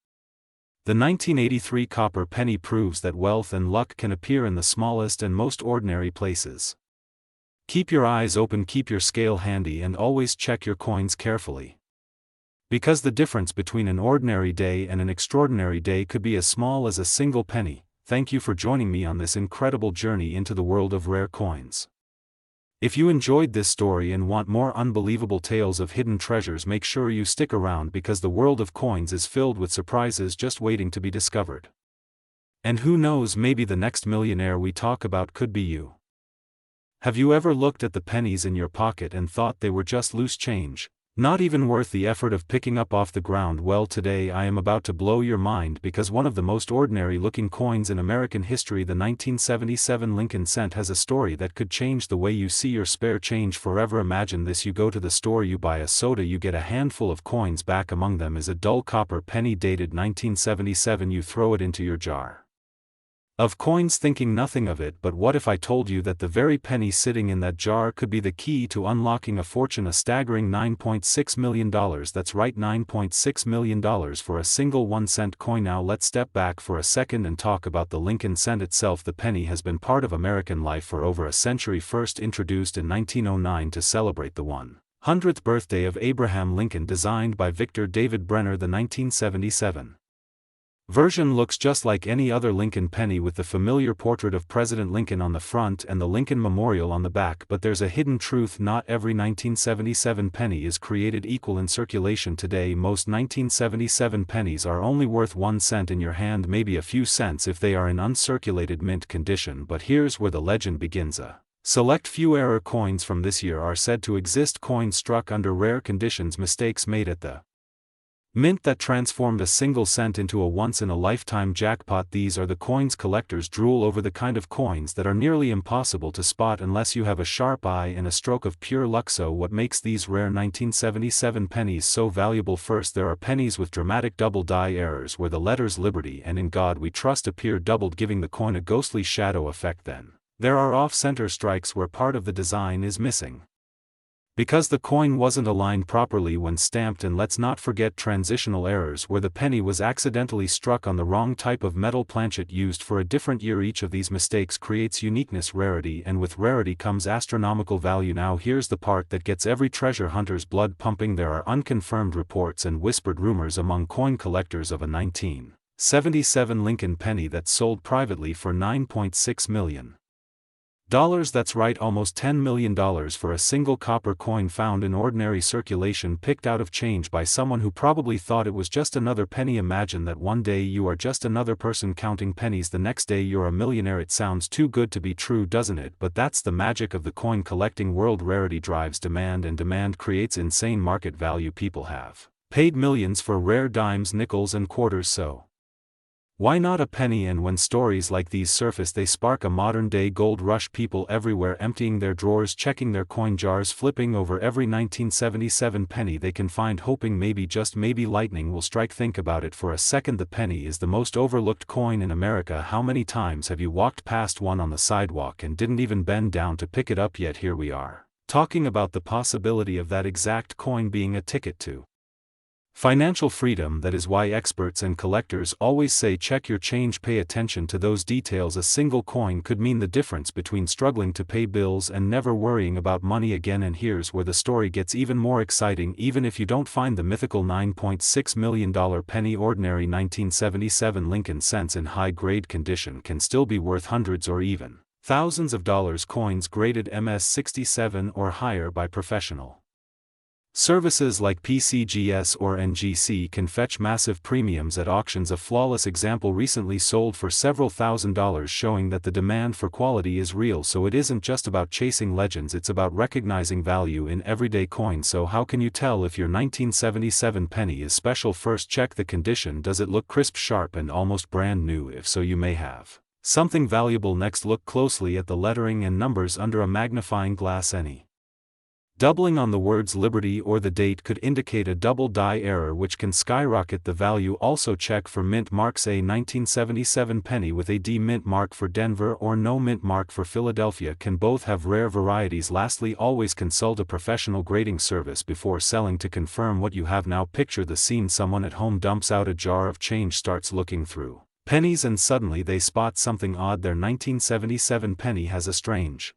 The 1983 copper penny proves that wealth and luck can appear in the smallest and most ordinary places. Keep your eyes open, keep your scale handy, and always check your coins carefully. Because the difference between an ordinary day and an extraordinary day could be as small as a single penny. Thank you for joining me on this incredible journey into the world of rare coins. If you enjoyed this story and want more unbelievable tales of hidden treasures, make sure you stick around, because the world of coins is filled with surprises just waiting to be discovered. And who knows, maybe the next millionaire we talk about could be you. Have you ever looked at the pennies in your pocket and thought they were just loose change? Not even worth the effort of picking up off the ground? Well, today I am about to blow your mind, because one of the most ordinary looking coins in American history, the 1977 Lincoln cent, has a story that could change the way you see your spare change forever. Imagine this: you go to the store, you buy a soda, you get a handful of coins back. Among them is a dull copper penny dated 1977. You throw it into your jar of coins, thinking nothing of it. But what if I told you that the very penny sitting in that jar could be the key to unlocking a fortune, a staggering $9.6 million? That's right, $9.6 million for a single 1-cent coin. Now let's step back for a second and talk about the Lincoln cent itself. The penny has been part of American life for over a century. First introduced in 1909 to celebrate the 100th birthday of Abraham Lincoln, designed by Victor David Brenner, the 1977 version looks just like any other Lincoln penny, with the familiar portrait of President Lincoln on the front and the Lincoln Memorial on the back. But there's a hidden truth: not every 1977 penny is created equal in circulation today. Most 1977 pennies are only worth 1 cent in your hand, maybe a few cents if they are in uncirculated mint condition. But here's where the legend begins. A select few error coins from this year are said to exist, coins struck under rare conditions, mistakes made at the mint that transformed a single cent into a once-in-a-lifetime jackpot. These are the coins collectors drool over, the kind of coins that are nearly impossible to spot unless you have a sharp eye and a stroke of pure luck. So what makes these rare 1977 pennies so valuable? First, there are pennies with dramatic double die errors, where the letters Liberty and In God We Trust appear doubled, giving the coin a ghostly shadow effect. Then there are off-center strikes where part of the design is missing because the coin wasn't aligned properly when stamped. And let's not forget transitional errors, where the penny was accidentally struck on the wrong type of metal planchet used for a different year. Each of these mistakes creates uniqueness, rarity, and with rarity comes astronomical value. Now here's the part that gets every treasure hunter's blood pumping. There are unconfirmed reports and whispered rumors among coin collectors of a 1977 Lincoln penny that sold privately for $9.6 million. Dollars, that's right, almost $10 million for a single copper coin found in ordinary circulation, picked out of change by someone who probably thought it was just another penny. Imagine that one day you are just another person counting pennies, the next day you're a millionaire. It sounds too good to be true, doesn't it? But that's the magic of the coin collecting world. Rarity drives demand, and demand creates insane market value. People have paid millions for rare dimes, nickels and quarters, so why not a penny? And when stories like these surface, they spark a modern-day gold rush. People everywhere emptying their drawers, checking their coin jars, flipping over every 1977 penny they can find, hoping maybe, just maybe, lightning will strike. Think about it for a second. The penny is the most overlooked coin in America. How many times have you walked past one on the sidewalk and didn't even bend down to pick it up? Yet here we are, talking about the possibility of that exact coin being a ticket to financial freedom. That is why experts and collectors always say check your change, pay attention to those details. A single coin could mean the difference between struggling to pay bills and never worrying about money again. And here's where the story gets even more exciting. Even if you don't find the mythical $9.6 million penny, ordinary 1977 Lincoln cents in high-grade condition can still be worth hundreds or even thousands of dollars. Coins graded MS-67 or higher by professional services like PCGS or NGC can fetch massive premiums at auctions. A flawless example recently sold for several $1,000s, showing that the demand for quality is real. So it isn't just about chasing legends, it's about recognizing value in everyday coins. So how can you tell if your 1977 penny is special? First, check the condition. Does it look crisp, sharp and almost brand new? If so, you may have something valuable. Next, look closely at the lettering and numbers under a magnifying glass. Any doubling on the words Liberty or the date could indicate a double die error, which can skyrocket the value. Also check for mint marks. A 1977 penny with a D mint mark for Denver or no mint mark for Philadelphia can both have rare varieties. Lastly, always consult a professional grading service before selling to confirm what you have. Now picture the scene. Someone at home dumps out a jar of change, starts looking through pennies, and suddenly they spot something odd. Their 1977 penny has a strange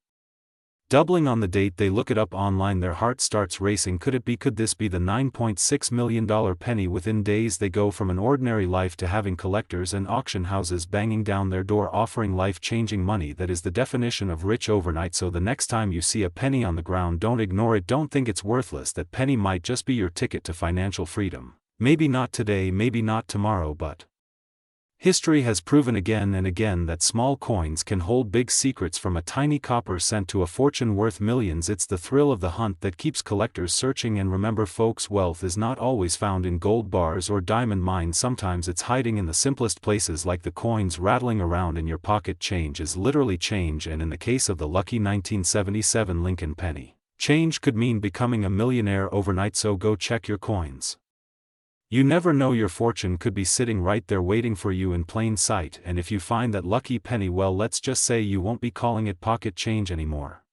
doubling on the date. They look it up online. Their heart starts racing. Could it be? Could this be the $9.6 million penny? Within days they go from an ordinary life to having collectors and auction houses banging down their door, offering life-changing money. That is the definition of rich overnight. So the next time you see a penny on the ground, don't ignore it. Don't think it's worthless. That penny might just be your ticket to financial freedom. Maybe not today, maybe not tomorrow, but history has proven again and again that small coins can hold big secrets, from a tiny copper cent to a fortune worth millions. It's the thrill of the hunt that keeps collectors searching. And remember folks, wealth is not always found in gold bars or diamond mines. Sometimes it's hiding in the simplest places, like the coins rattling around in your pocket. Change is literally change, and in the case of the lucky 1977 Lincoln penny, change could mean becoming a millionaire overnight. So go check your coins. You never know, your fortune could be sitting right there waiting for you in plain sight. And if you find that lucky penny, well, let's just say you won't be calling it pocket change anymore.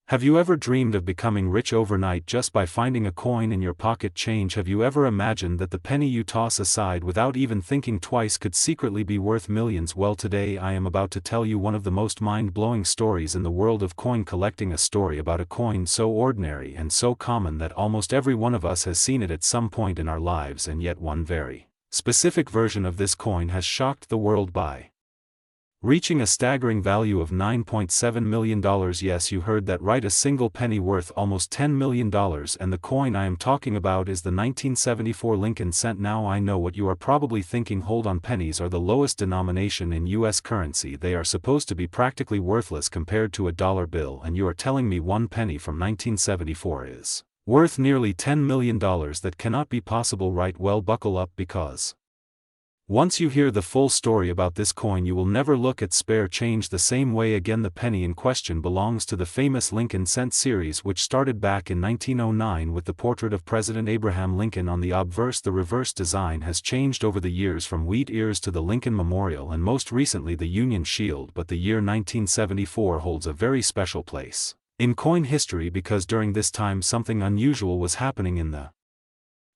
Have you ever dreamed of becoming rich overnight just by finding a coin in your pocket? Change. Have you ever imagined that the penny you toss aside without even thinking twice could secretly be worth millions? Well, today I am about to tell you one of the most mind-blowing stories in the world of coin collecting. A story about a coin so ordinary and so common that almost every one of us has seen it at some point in our lives, and yet one very specific version of this coin has shocked the world by reaching a staggering value of $9.7 million. Yes, you heard that right, a single penny worth almost $10 million. And the coin I am talking about is the 1974 Lincoln cent. Now I know what you are probably thinking. Hold on, pennies are the lowest denomination in US currency. They are supposed to be practically worthless compared to a dollar bill, and you are telling me one penny from 1974 is worth nearly $10 million? That cannot be possible, right? Well, buckle up, because once you hear the full story about this coin, you will never look at spare change the same way again. The penny in question belongs to the famous Lincoln cent series, which started back in 1909 with the portrait of President Abraham Lincoln on the obverse. The reverse design has changed over the years, from wheat ears to the Lincoln Memorial and most recently the Union Shield. But the year 1974 holds a very special place in coin history, because during this time something unusual was happening in the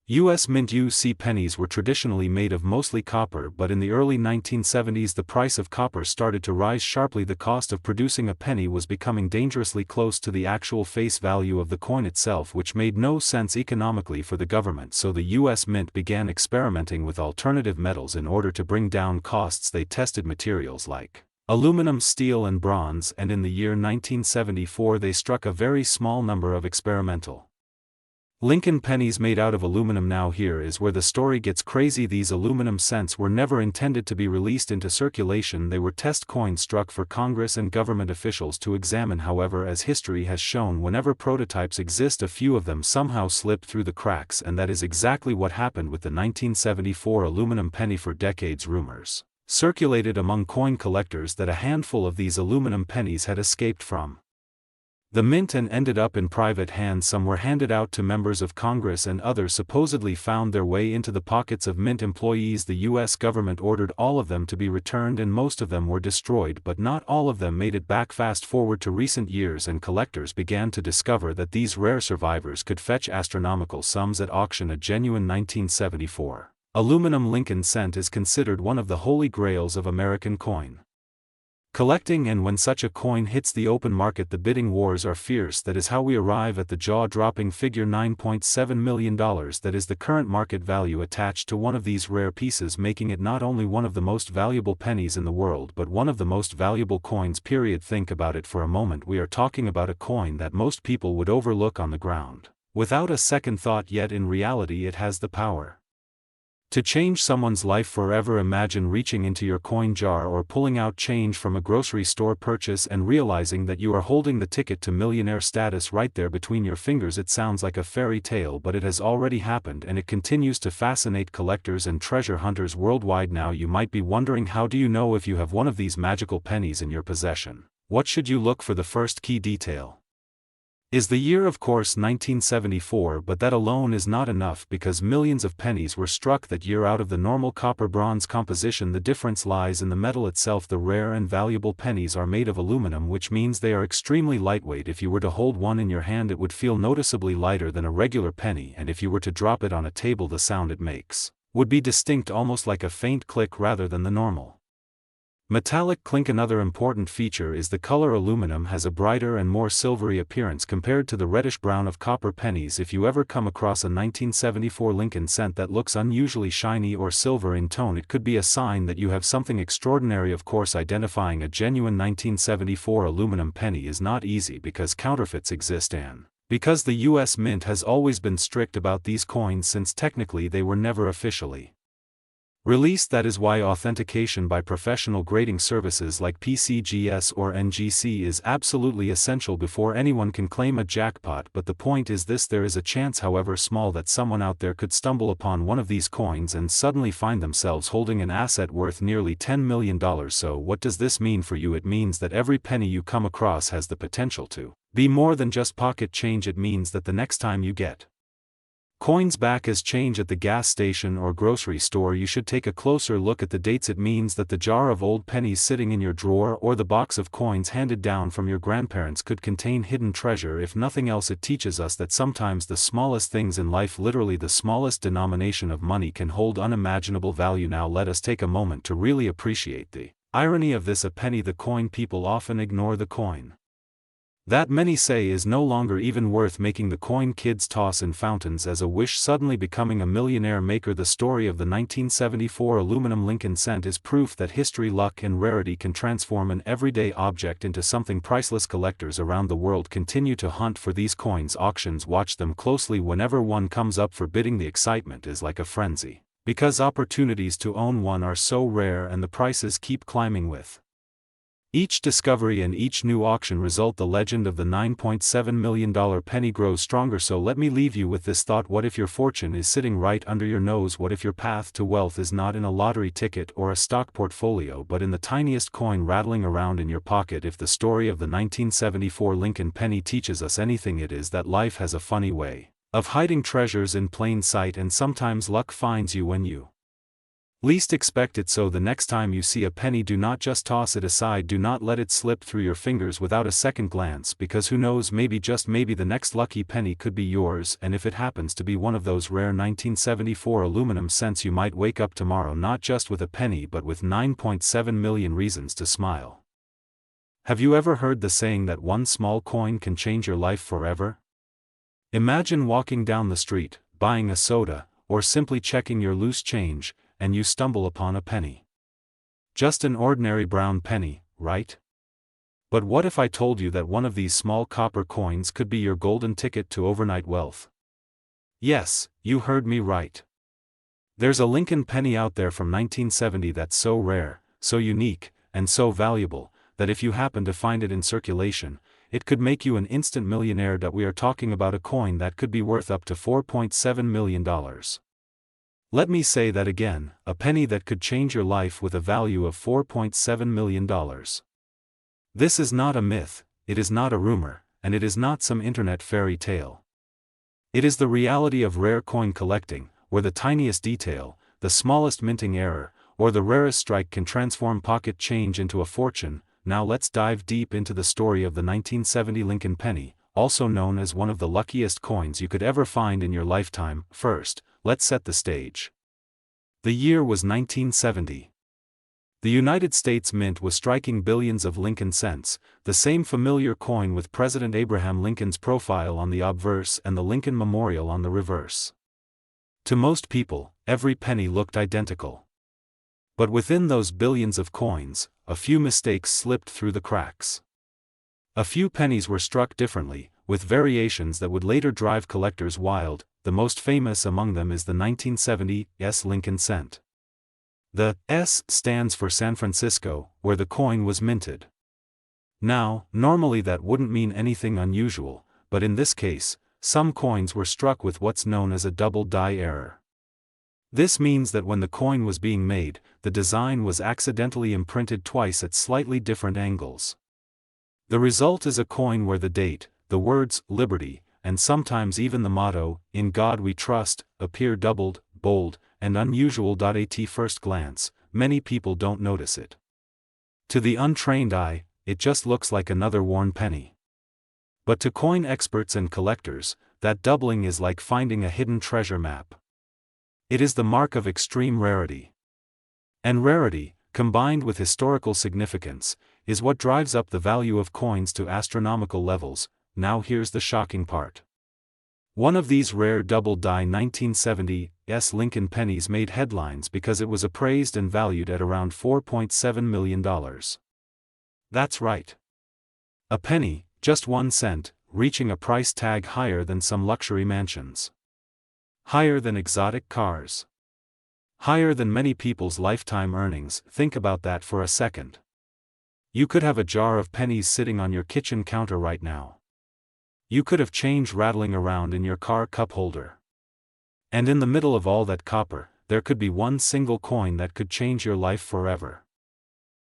U.S. Mint. UC pennies were traditionally made of mostly copper, but in the early 1970s the price of copper started to rise sharply. The cost of producing a penny was becoming dangerously close to the actual face value of the coin itself, which made no sense economically for the government. So the U.S. Mint began experimenting with alternative metals in order to bring down costs. They tested materials like Aluminum, steel and bronze, and in the year 1974 they struck a very small number of experimental Lincoln pennies made out of aluminum. Now here is where the story gets crazy. These aluminum cents were never intended to be released into circulation. They were test coins struck for Congress and government officials to examine. However, as history has shown, whenever prototypes exist, a few of them somehow slip through the cracks, and that is exactly what happened with the 1974 aluminum penny. For decades, rumors circulated among coin collectors that a handful of these aluminum pennies had escaped from the mint and ended up in private hands. Some were handed out to members of Congress and others supposedly found their way into the pockets of mint employees. The U.S. government ordered all of them to be returned and most of them were destroyed, but not all of them made it back. Fast forward to recent years and collectors began to discover that these rare survivors could fetch astronomical sums at auction. A genuine 1974 aluminum Lincoln cent is considered one of the holy grails of American coin collecting, and when such a coin hits the open market the bidding wars are fierce. That is how we arrive at the jaw-dropping figure $9.7 million. That is the current market value attached to one of these rare pieces, making it not only one of the most valuable pennies in the world but one of the most valuable coins, period. Think about it for a moment. We are talking about a coin that most people would overlook on the ground without a second thought, yet in reality it has the power to change someone's life forever. Imagine reaching into your coin jar or pulling out change from a grocery store purchase and realizing that you are holding the ticket to millionaire status right there between your fingers. It sounds like a fairy tale, but it has already happened and it continues to fascinate collectors and treasure hunters worldwide. Now you might be wondering, how do you know if you have one of these magical pennies in your possession? What should you look for? The first key detail is the year, of course 1974, but that alone is not enough because millions of pennies were struck that year out of the normal copper-bronze composition. The difference lies in the metal itself. The rare and valuable pennies are made of aluminum, which means they are extremely lightweight. If you were to hold one in your hand it would feel noticeably lighter than a regular penny, and if you were to drop it on a table the sound it makes would be distinct, almost like a faint click rather than the normal metallic clink. Another important feature is the color. Aluminum has a brighter and more silvery appearance compared to the reddish-brown of copper pennies. If you ever come across a 1974 Lincoln cent that looks unusually shiny or silver in tone, it could be a sign that you have something extraordinary. Of course, identifying a genuine 1974 aluminum penny is not easy because counterfeits exist, and because the U.S. Mint has always been strict about these coins since technically they were never officially released. That is why authentication by professional grading services like PCGS or NGC is absolutely essential before anyone can claim a jackpot. But the point is this: there is a chance, however small, that someone out there could stumble upon one of these coins and suddenly find themselves holding an asset worth nearly $10 million. So what does this mean for you? It means that every penny you come across has the potential to be more than just pocket change. It means that the next time you get coins back as change at the gas station or grocery store, you should take a closer look at the dates. It means that the jar of old pennies sitting in your drawer or the box of coins handed down from your grandparents could contain hidden treasure. If nothing else, it teaches us that sometimes the smallest things in life, literally the smallest denomination of money, can hold unimaginable value. Now let us take a moment to really appreciate the irony of this. A penny, the coin people often ignore, the coin that many say is no longer even worth making, the coin kids toss in fountains as a wish, suddenly becoming a millionaire maker. The story of the 1974 aluminum Lincoln cent is proof that history, luck and rarity can transform an everyday object into something priceless. Collectors around the world continue to hunt for these coins. Auctions watch them closely. Whenever one comes up for bidding, the excitement is like a frenzy, because opportunities to own one are so rare and the prices keep climbing. With each discovery and each new auction result, the legend of the $9.7 million penny grows stronger. So let me leave you with this thought: what if your fortune is sitting right under your nose? What if your path to wealth is not in a lottery ticket or a stock portfolio, but in the tiniest coin rattling around in your pocket? If the story of the 1974 Lincoln penny teaches us anything, it is that life has a funny way of hiding treasures in plain sight, and sometimes luck finds you when you least expect it. So the next time you see a penny, do not just toss it aside. Do not let it slip through your fingers without a second glance, because who knows, maybe, just maybe, the next lucky penny could be yours. And if it happens to be one of those rare 1974 aluminum cents, you might wake up tomorrow not just with a penny but with 9.7 million reasons to smile. Have you ever heard the saying that one small coin can change your life forever? Imagine walking down the street, buying a soda, or simply checking your loose change, and you stumble upon a penny. Just an ordinary brown penny, right? But what if I told you that one of these small copper coins could be your golden ticket to overnight wealth? Yes, you heard me right. There's a Lincoln penny out there from 1970 that's so rare, so unique, and so valuable, that if you happen to find it in circulation, it could make you an instant millionaire. We are talking about a coin that could be worth up to $4.7 million. Let me say that again, a penny that could change your life with a value of $4.7 million. This is not a myth, it is not a rumor, and it is not some internet fairy tale. It is the reality of rare coin collecting, where the tiniest detail, the smallest minting error, or the rarest strike can transform pocket change into a fortune. Now let's dive deep into the story of the 1970 Lincoln penny, also known as one of the luckiest coins you could ever find in your lifetime. First, let's set the stage. The year was 1970. The United States Mint was striking billions of Lincoln cents, the same familiar coin with President Abraham Lincoln's profile on the obverse and the Lincoln Memorial on the reverse. To most people, every penny looked identical. But within those billions of coins, a few mistakes slipped through the cracks. A few pennies were struck differently, with variations that would later drive collectors wild. The most famous among them is the 1970 Lincoln cent. The S stands for San Francisco, where the coin was minted. Now, normally that wouldn't mean anything unusual, but in this case, some coins were struck with what's known as a double die error. This means that when the coin was being made, the design was accidentally imprinted twice at slightly different angles. The result is a coin where the date, the words "Liberty," and sometimes even the motto, "In God We Trust," appear doubled, bold, and unusual. At first glance, many people don't notice it. To the untrained eye, it just looks like another worn penny. But to coin experts and collectors, that doubling is like finding a hidden treasure map. It is the mark of extreme rarity. And rarity, combined with historical significance, is what drives up the value of coins to astronomical levels. Now here's the shocking part. One of these rare double-die 1970 Lincoln pennies made headlines because it was appraised and valued at around $4.7 million. That's right. A penny, just 1 cent, reaching a price tag higher than some luxury mansions. Higher than exotic cars. Higher than many people's lifetime earnings. Think about that for a second. You could have a jar of pennies sitting on your kitchen counter right now. You could have change rattling around in your car cup holder. And in the middle of all that copper, there could be one single coin that could change your life forever.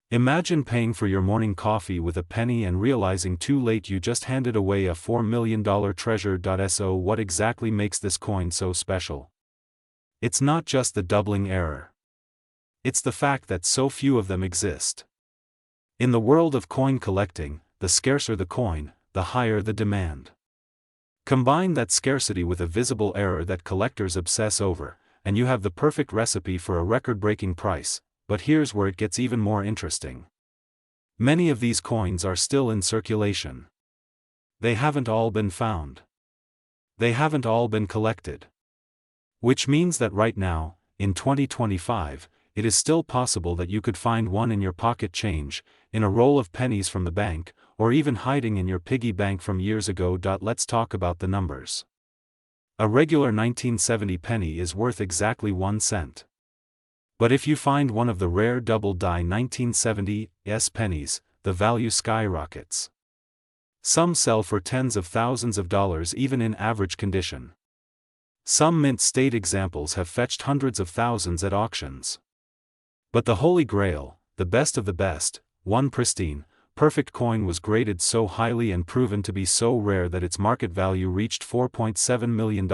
Imagine paying for your morning coffee with a penny and realizing too late you just handed away a $4 million treasure. So what exactly makes this coin so special? It's not just the doubling error. It's the fact that so few of them exist. In the world of coin collecting, the scarcer the coin, the higher the demand. Combine that scarcity with a visible error that collectors obsess over, and you have the perfect recipe for a record-breaking price. But here's where it gets even more interesting. Many of these coins are still in circulation. They haven't all been found. They haven't all been collected. Which means that right now, in 2025, it is still possible that you could find one in your pocket change, in a roll of pennies from the bank, or even hiding in your piggy bank from years ago. Let's talk about the numbers. A regular 1970 penny is worth exactly 1 cent. But if you find one of the rare double-die 1970 pennies, the value skyrockets. Some sell for tens of thousands of dollars even in average condition. Some mint state examples have fetched hundreds of thousands at auctions. But the Holy Grail, the best of the best, one pristine, perfect coin was graded so highly and proven to be so rare that its market value reached $4.7 million.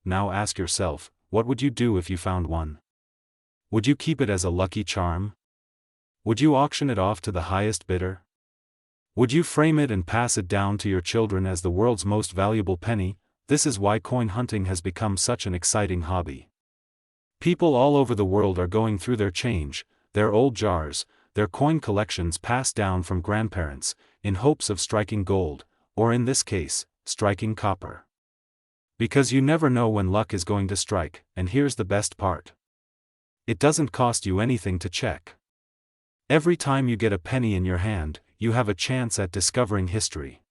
Now ask yourself, what would you do if you found one? Would you keep it as a lucky charm? Would you auction it off to the highest bidder? Would you frame it and pass it down to your children as the world's most valuable penny? This is why coin hunting has become such an exciting hobby. People all over the world are going through their change, their old jars, their coin collections passed down from grandparents, in hopes of striking gold, or in this case, striking copper. Because you never know when luck is going to strike, and here's the best part. It doesn't cost you anything to check. Every time you get a penny in your hand, you have a chance at discovering history.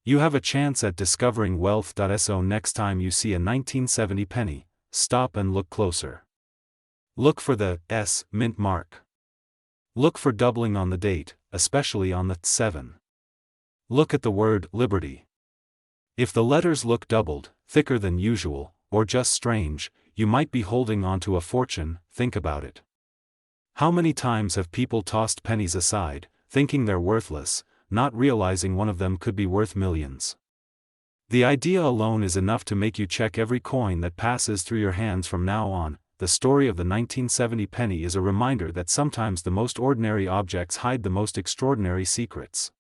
You have a chance at discovering wealth. So next time you see a 1970 penny, stop and look closer. Look for the S mint mark. Look for doubling on the date, especially on the 7. Look at the word liberty. If the letters look doubled, thicker than usual, or just strange, you might be holding onto a fortune. Think about it. How many times have people tossed pennies aside, thinking they're worthless, not realizing one of them could be worth millions? The idea alone is enough to make you check every coin that passes through your hands from now on. The story of the 1970 penny is a reminder that sometimes the most ordinary objects hide the most extraordinary secrets.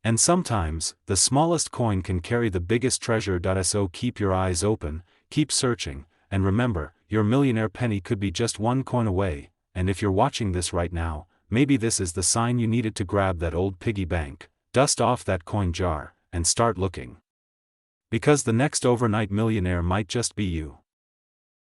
And sometimes, the smallest coin can carry the biggest treasure. So keep your eyes open, keep searching, and remember, your millionaire penny could be just one coin away. And if you're watching this right now, maybe this is the sign you needed to grab that old piggy bank, dust off that coin jar, and start looking. Because the next overnight millionaire might just be you.